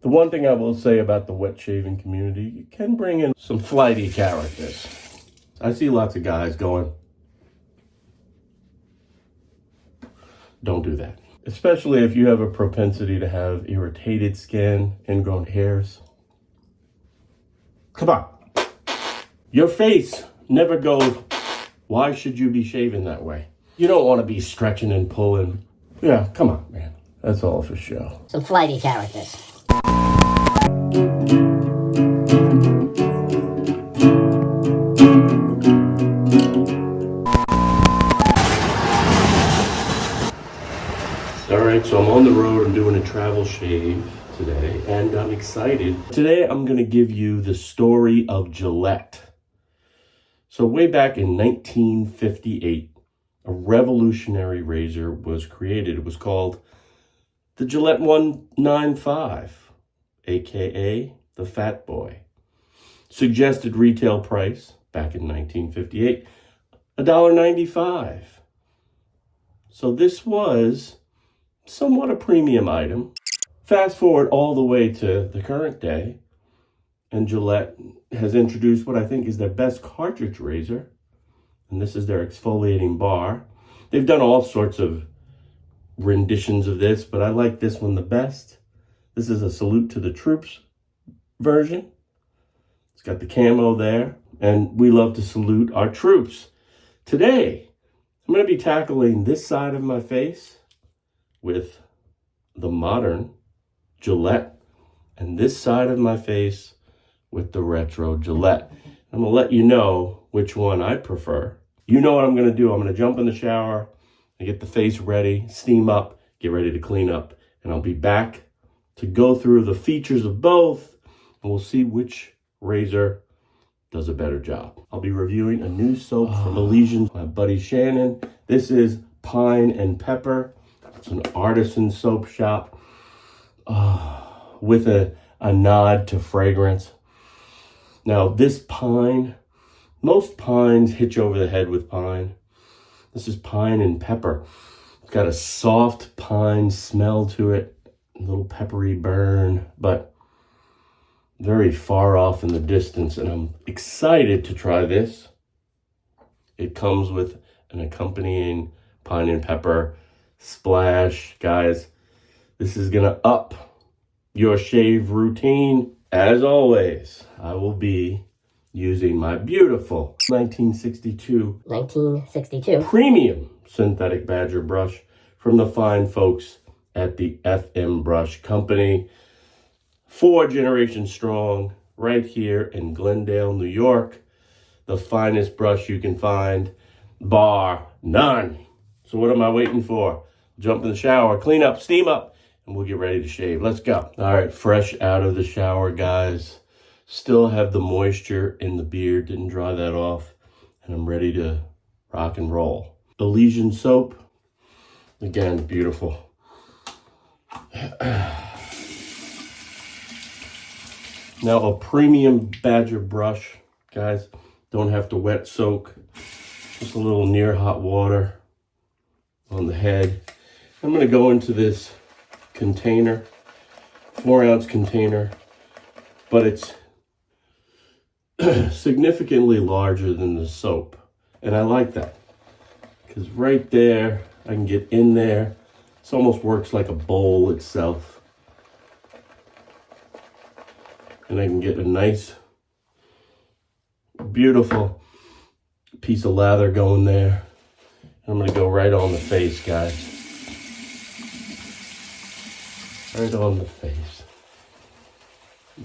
The one thing I will say about the wet shaving community, it can bring in some flighty characters. I see lots of guys going, don't do that. Especially if you have a propensity to have irritated skin, ingrown hairs. Come on. Your face never goes, why should you be shaving that way? You don't want to be stretching and pulling. Yeah, come on, man. That's all for show. Some flighty characters. Alright, so I'm on the road. I'm doing a travel shave today, and I'm excited. Today, I'm going to give you the story of Gillette. So way back in 1958, a revolutionary razor was created. It was called the Gillette 195, aka the Fatboy. Suggested retail price back in 1958, $1.95. So this was somewhat a premium item. Fast forward all the way to the current day, and Gillette has introduced what I think is their best cartridge razor, and this is their exfoliating bar. They've done all sorts of renditions of this, but I like this one the best. This is a salute to the troops version. It's got the camo there, and we love to salute our troops. Today, I'm going to be tackling this side of my face with the modern Gillette, and this side of my face with the retro Gillette. I'm going to let you know which one I prefer. You know what I'm going to do. I'm going to jump in the shower and get the face ready, steam up, get ready to clean up, and I'll be back to go through the features of both, and we'll see which razor does a better job. I'll be reviewing a new soap from Elysian, my buddy Shannon. This is Pine and Pepper. It's an Artisan Soap Shop with a nod to fragrance. Now this pine, most pines hitch over the head with pine. This is Pine and Pepper. It's got a soft pine smell to it, a little peppery burn, but very far off in the distance, and I'm excited to try this. It comes with an accompanying Pine and Pepper splash. Guys, this is gonna up your shave routine. As always, I will be using my beautiful 1962 premium synthetic badger brush from the fine folks at the FM Brush Company. 4 generations strong, right here in Glendale, New York. The finest brush you can find, bar none. So what am I waiting for? Jump in the shower, clean up, steam up, and we'll get ready to shave. Let's go. All right, fresh out of the shower, guys. Still have the moisture in the beard, didn't dry that off, and I'm ready to rock and roll. Elysian Soap, again, beautiful. Now a premium badger brush, guys, don't have to wet soak, just a little near hot water on the head. I'm going to go into this container, 4-ounce container, but it's significantly larger than the soap, and I like that because right there I can get in there. This almost works like a bowl itself. And I can get a nice, beautiful piece of lather going there. I'm going to go right on the face, guys. Right on the face.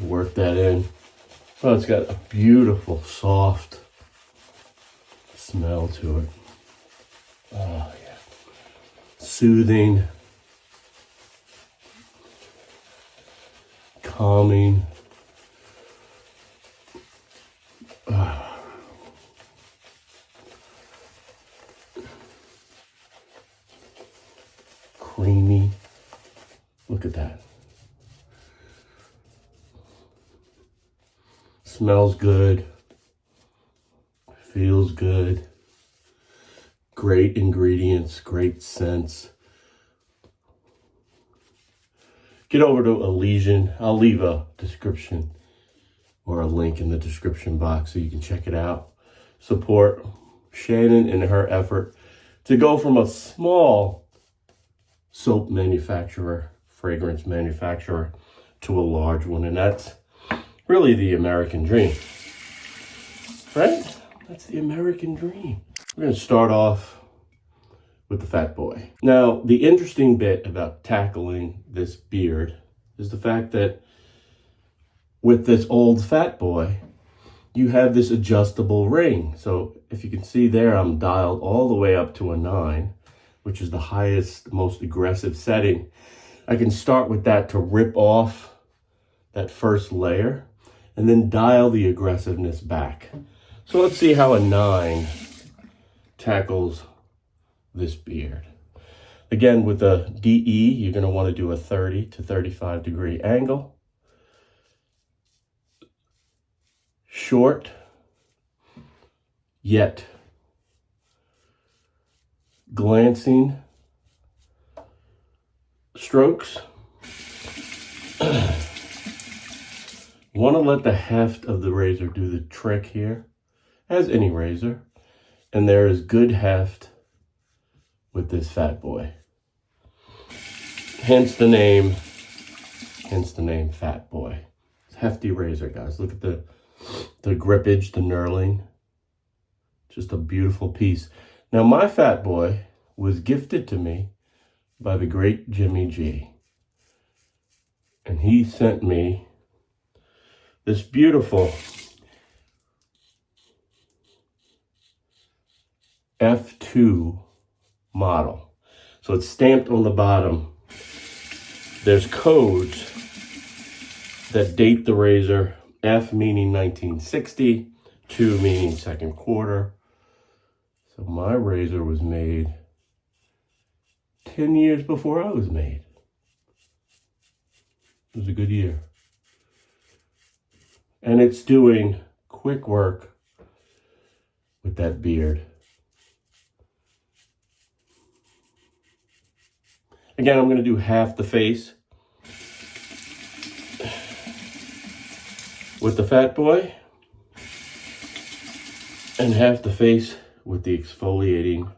Work that in. Oh, it's got a beautiful, soft smell to it. Oh, yeah. Soothing. Calming. Creamy. Look at that. Smells good. Feels good. Great ingredients, great scents. get over to Elysian. I'll leave a description or a link in the description box so you can check it out. Support Shannon in her effort to go from a small soap manufacturer, fragrance manufacturer, to a large one. And that's really the American dream, right? That's the American dream. We're gonna start off with the Fatboy. Now, the interesting bit about tackling this beard is the fact that with this old Fatboy, you have this adjustable ring. So if you can see there, I'm dialed all the way up to a 9, which is the highest, most aggressive setting. I can start with that to rip off that first layer and then dial the aggressiveness back. So let's see how a 9 tackles this beard. Again, with a DE, you're going to want to do a 30 to 35 degree angle. Short, yet glancing strokes. Want to let the heft of the razor do the trick here, as any razor. And there is good heft with this Fatboy. Hence the name Fatboy. It's a hefty razor, guys. Look at the grippage, the knurling. Just a beautiful piece. Now, my Fatboy was gifted to me by the great Jimmy G. And he sent me this beautiful F2 model. So it's stamped on the bottom. There's codes that date the razor. F meaning 1960, 2 meaning second quarter. So my razor was made 10 years before I was made. It was a good year. And it's doing quick work with that beard. Again, I'm going to do half the face with the Fatboy and half the face with the exfoliating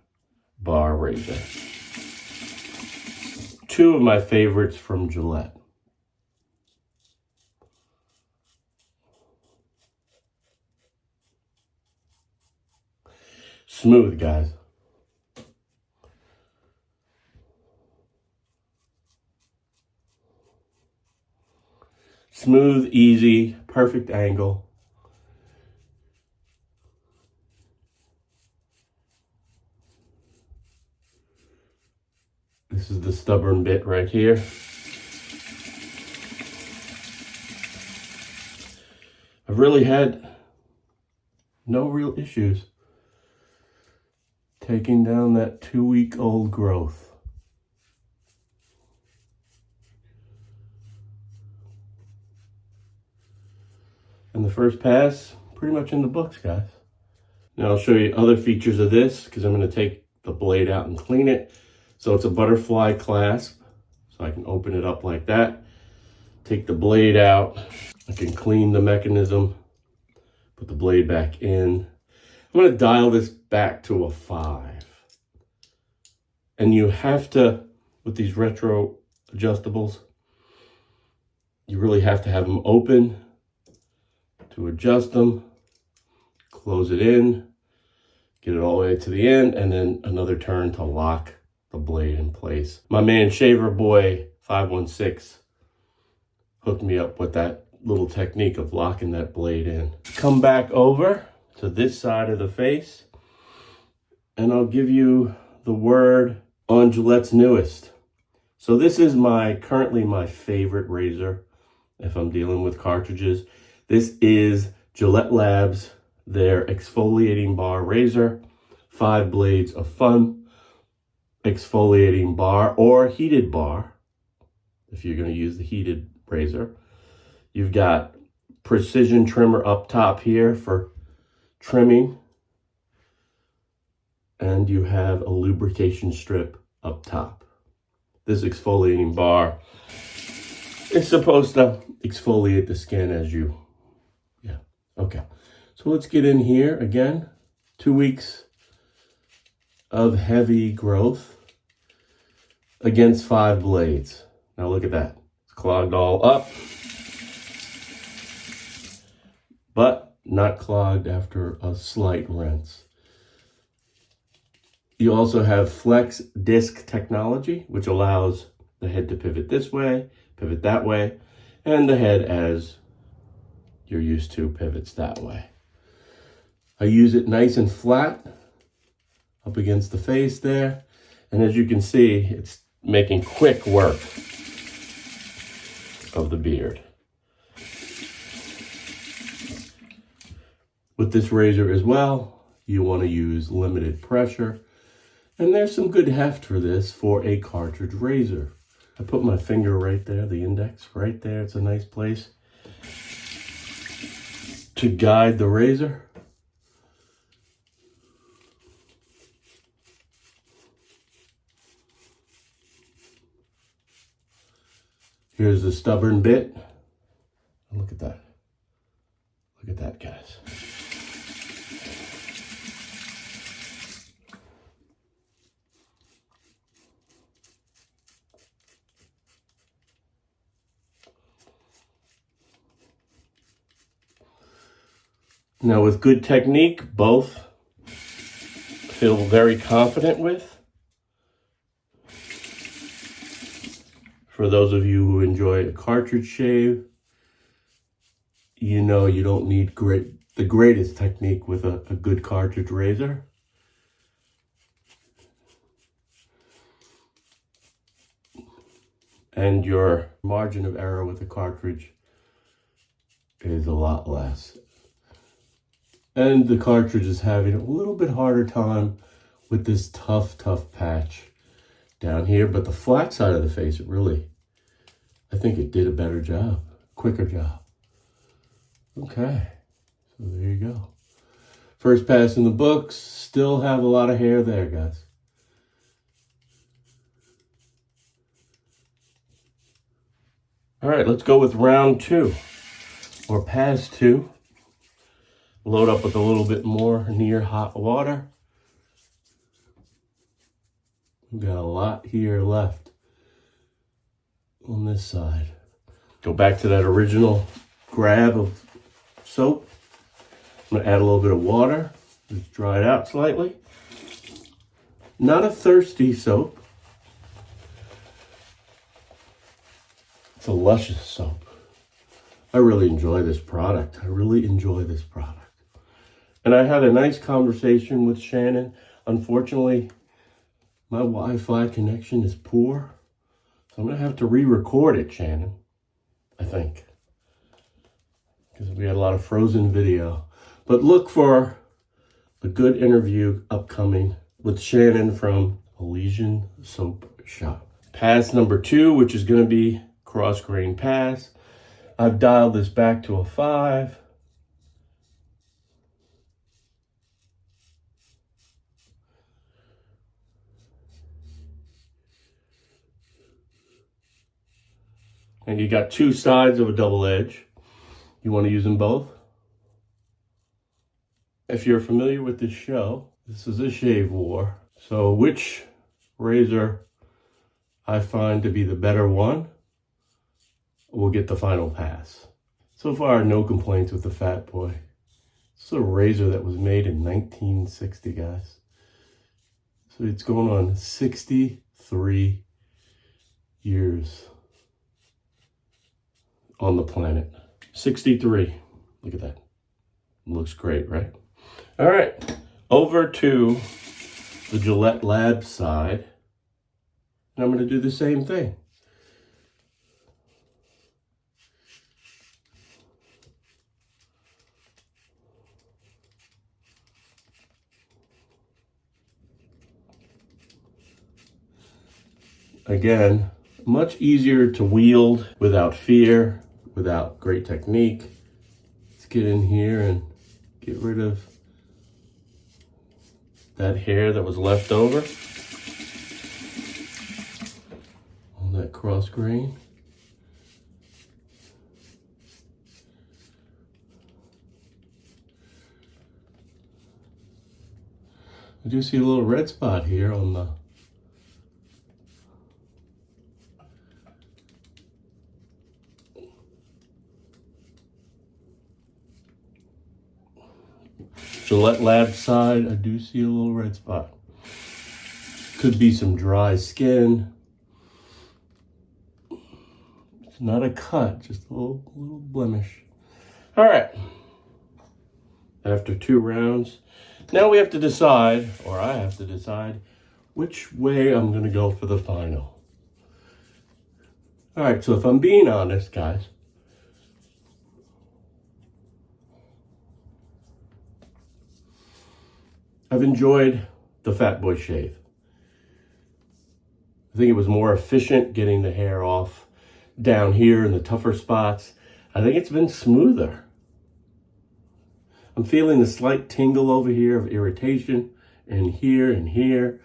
bar razor. Two of my favorites from Gillette. Smooth, guys. Smooth, easy, perfect angle. This is the stubborn bit right here. I've really had no real issues taking down that 2-week-old growth. And the first pass, pretty much in the books, guys. Now I'll show you other features of this because I'm going to take the blade out and clean it. So it's a butterfly clasp. So I can open it up like that. Take the blade out. I can clean the mechanism. Put the blade back in. I'm going to dial this back to a 5. And you have to, with these retro adjustables, you really have to have them open to adjust them. Close it in. Get it all the way to the end. And then another turn to lock the blade in place. My man Shaver Boy 516 hooked me up with that little technique of locking that blade in. Come back over to this side of the face and I'll give you the word on Gillette's newest. So this is currently my favorite razor if I'm dealing with cartridges. This is GilletteLabs, their exfoliating bar razor. 5 blades of fun. Exfoliating bar or heated bar if you're going to use the heated razor. You've got precision trimmer up top here for trimming, and you have a lubrication strip up top. This exfoliating bar It's supposed to exfoliate the skin as you, yeah, okay. So let's get in here again. 2 weeks of heavy growth against 5 blades. Now look at that. It's clogged all up, but not clogged after a slight rinse. You also have flex disc technology, which allows the head to pivot this way, pivot that way, and the head, as you're used to, pivots that way. I use it nice and flat up against the face there. And as you can see, it's making quick work of the beard. With this razor as well, you want to use limited pressure. And there's some good heft for this for a cartridge razor. I put my finger right there, the index right there. It's a nice place to guide the razor. Here's the stubborn bit. Look at that. Look at that, guys. Now with good technique, both feel very confident with. For those of you who enjoy a cartridge shave, you know you don't need the greatest technique with a good cartridge razor. And your margin of error with a cartridge is a lot less. And the cartridge is having a little bit harder time with this tough patch down here. But the flat side of the face, I think it did a better job, quicker job. Okay, so there you go. First pass in the books, still have a lot of hair there, guys. All right, let's go with round 2, or pass 2. Load up with a little bit more near hot water. We've got a lot here left on this side. Go back to that original grab of soap. I'm gonna add a little bit of water. Just dry it out slightly. Not a thirsty soap. It's a luscious soap. I really enjoy this product. And I had a nice conversation with Shannon. Unfortunately, my Wi-Fi connection is poor. So I'm going to have to re-record it, Shannon, I think. Because we had a lot of frozen video. But look for a good interview upcoming with Shannon from Elysian Soap Shop. Pass number 2, which is going to be cross grain pass. I've dialed this back to a 5. And you got 2 sides of a double edge. You want to use them both. If you're familiar with this show, this is a shave war. So which razor I find to be the better one will get the final pass. So far, no complaints with the Fatboy. It's a razor that was made in 1960, guys. So it's going on 63 years on the planet. 63. Look at that. Looks great, right? All right. Over to the GilletteLabs side. And I'm going to do the same thing. Again, much easier to wield without fear, without great technique. Let's get in here and get rid of that hair that was left over on that cross grain. I do see a little red spot here on the GilletteLabs side. I do see a little red spot. Could be some dry skin. It's not a cut, just a little blemish. All right. After 2 rounds, now we have to decide, or I have to decide, which way I'm gonna go for the final. All right, so if I'm being honest, guys, I've enjoyed the Fatboy shave. I think it was more efficient getting the hair off down here in the tougher spots. I think it's been smoother. I'm feeling a slight tingle over here of irritation and here and here.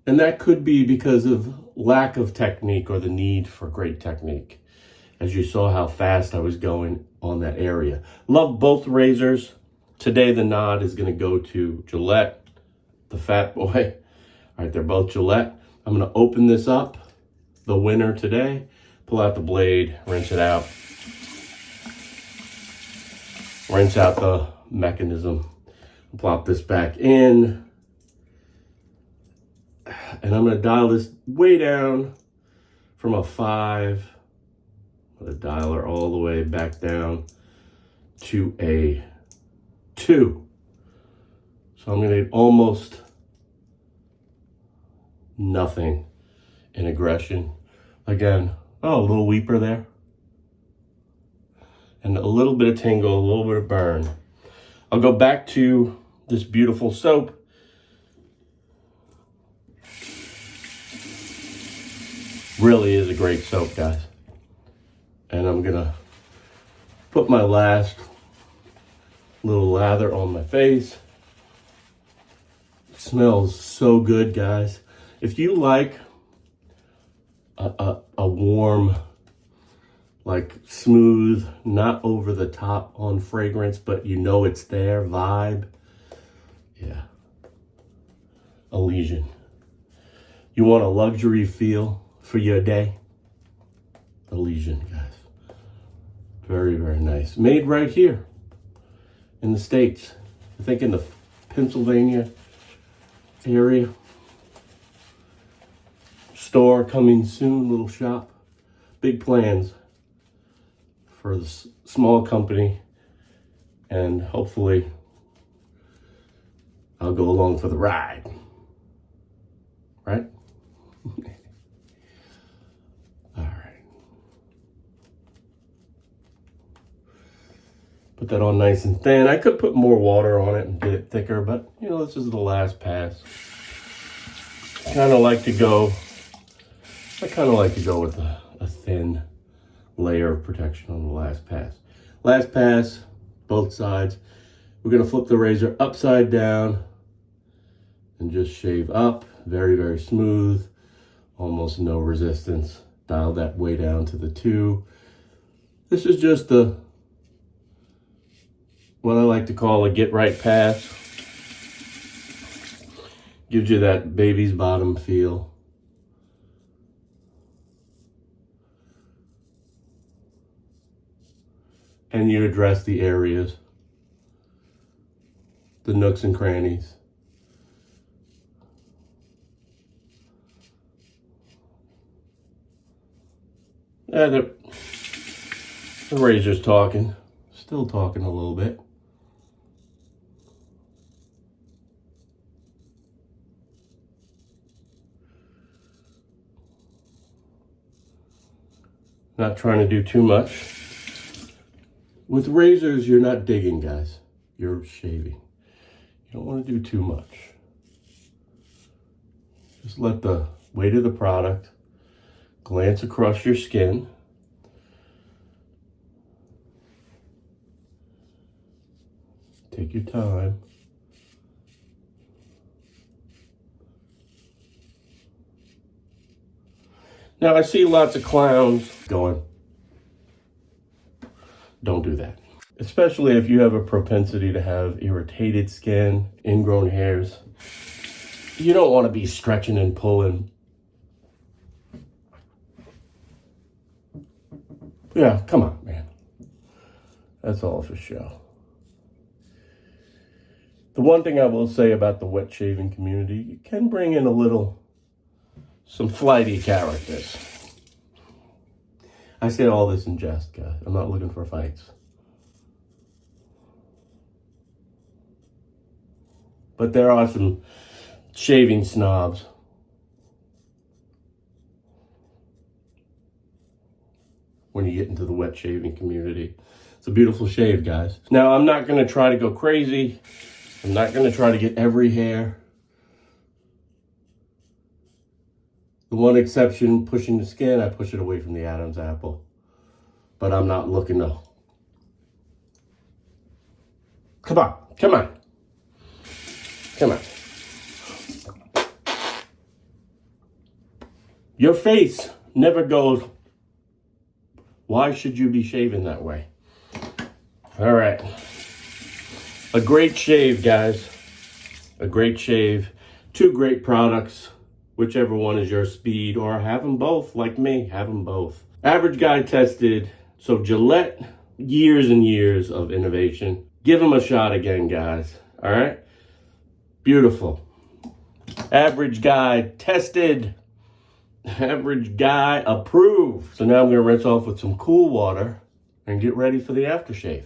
And that could be because of lack of technique or the need for great technique. As you saw how fast I was going on that area. Love both razors. Today the nod is gonna go to Gillette, the Fatboy. All right, they're both Gillette. I'm gonna open this up, the winner today, pull out the blade, rinse it out. Rinse out the mechanism, plop this back in, and I'm gonna dial this way down from a 5, with a dialer all the way back down to a 2. So I'm gonna almost nothing in aggression. Again, oh, a little weeper there. And a little bit of tingle, a little bit of burn. I'll go back to this beautiful soap. Really is a great soap, guys. And I'm gonna put my last little lather on my face. It smells so good, guys. If you like a warm, like smooth, not over the top on fragrance, but you know it's there vibe. Yeah. Elysian. You want a luxury feel for your day? Elysian, guys. Very, very nice. Made right here in the States. I think in the Pennsylvania area. Store coming soon, little shop. Big plans for the small company, and hopefully I'll go along for the ride, right? All right. Put that on nice and thin. I could put more water on it and get it thicker, but you know, this is the last pass. I kind of like to go with a thin layer of protection on the last pass. Last pass, both sides. We're gonna flip the razor upside down and just shave up. Very, very smooth, almost no resistance. Dial that way down to the 2. This is just what I like to call a get right pass. Gives you that baby's bottom feel. And you address the areas, the nooks and crannies. Yeah, the razor's talking, still talking a little bit. Not trying to do too much. With razors, you're not digging, guys. You're shaving. You don't want to do too much. Just let the weight of the product glance across your skin. Take your time. Now, I see lots of clowns going, don't do that. especially if you have a propensity to have irritated skin, ingrown hairs. You don't want to be stretching and pulling. Yeah, come on, man. That's all for show. The one thing I will say about the wet shaving community, you can bring in some flighty characters. I say all this in jest, guys. I'm not looking for fights. But there are some shaving snobs. When you get into the wet shaving community. It's a beautiful shave, guys. Now, I'm not going to try to go crazy. I'm not going to try to get every hair. The one exception, pushing the skin, I push it away from the Adam's apple. But I'm not looking to... Come on, come on. Come on. Your face never goes, why should you be shaving that way? All right. A great shave, guys. A great shave. Two great products. Whichever one is your speed, or have them both, like me, have them both. Average guy tested. So Gillette, years and years of innovation. Give them a shot again, guys. All right? Beautiful. Average guy tested. Average guy approved. So now I'm going to rinse off with some cool water and get ready for the aftershave.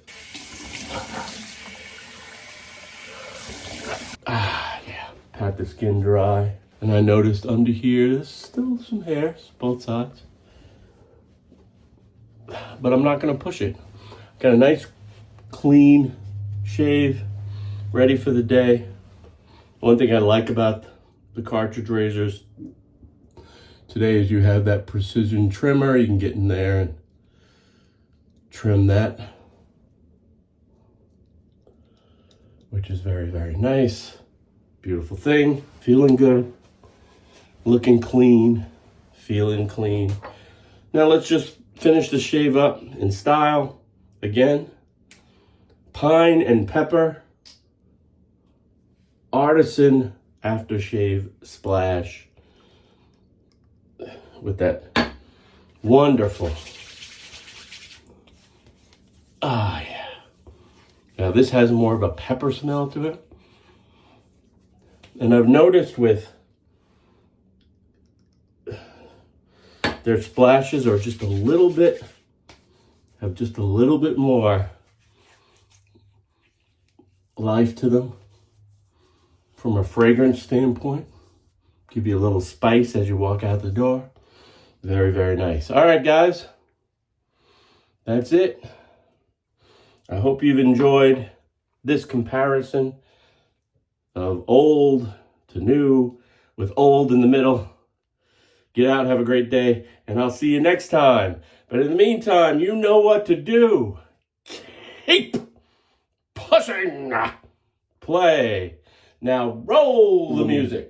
Yeah. Pat the skin dry. And I noticed under here, there's still some hairs, both sides. But I'm not going to push it. Got a nice, clean shave, ready for the day. One thing I like about the cartridge razors today is you have that precision trimmer. You can get in there and trim that, which is very, very nice. Beautiful thing. Feeling good. Looking clean. Feeling clean. Now let's just finish the shave up in style. Again, pine and pepper. Artisan aftershave splash. With that wonderful. Yeah. Now this has more of a pepper smell to it. And I've noticed with their splashes are just a little bit, have just a little bit more life to them from a fragrance standpoint. Give you a little spice as you walk out the door. Very, very nice. All right, guys. That's it. I hope you've enjoyed this comparison of old to new with old in the middle. Get out, have a great day, and I'll see you next time. But in the meantime, you know what to do. Keep pushing. Play. Now roll the music.